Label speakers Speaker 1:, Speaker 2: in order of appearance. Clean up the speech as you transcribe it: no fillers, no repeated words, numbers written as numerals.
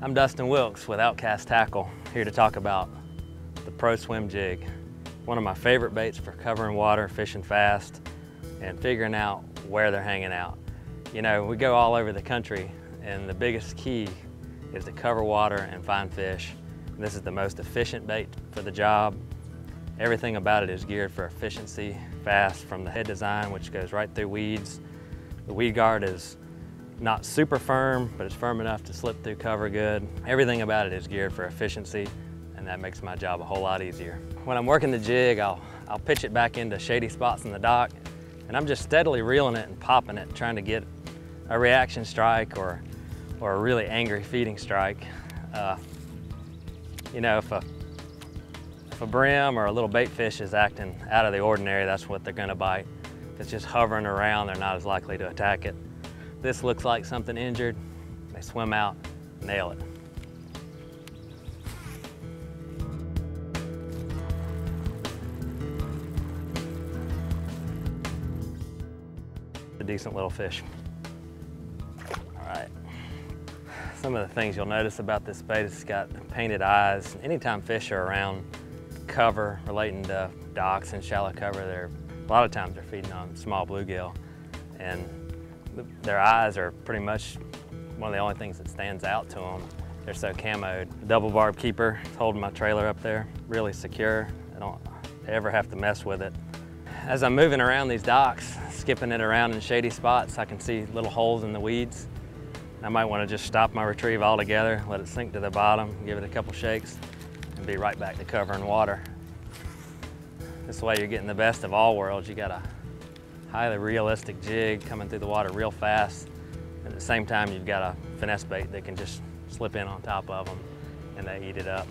Speaker 1: I'm Dustin Wilkes with Outcast Tackle, here to talk about the Pro Swim Jig. One of my favorite baits for covering water, fishing fast, and figuring out where they're hanging out. You know, we go all over the country, and the biggest key is to cover water and find fish. This is the most efficient bait for the job. Everything about it is geared for efficiency, fast, from the head design, which goes right through weeds. The weed guard is not super firm, but it's firm enough to slip through cover good. Everything about it is geared for efficiency, and that makes my job a whole lot easier. When I'm working the jig, I'll pitch it back into shady spots in the dock, and I'm just steadily reeling it and popping it, trying to get a reaction strike or a really angry feeding strike. You know, if a brim or a little bait fish is acting out of the ordinary, that's what they're gonna bite. If it's just hovering around, they're not as likely to attack it. This looks like something injured, they swim out, nail it. A decent little fish. All right. Some of the things you'll notice about this bait is it's got painted eyes. Anytime fish are around cover relating to docks and shallow cover, a lot of times they're feeding on small bluegill, and their eyes are pretty much one of the only things that stands out to them. They're so camoed. The double barb keeper is holding my trailer up there, really secure. I don't ever have to mess with it. As I'm moving around these docks, skipping it around in shady spots, I can see little holes in the weeds. I might want to just stop my retrieve altogether, let it sink to the bottom, give it a couple shakes, and be right back to covering water. This way you're getting the best of all worlds. You got a highly realistic jig coming through the water real fast. And at the same time, you've got a finesse bait that can just slip in on top of them and they eat it up.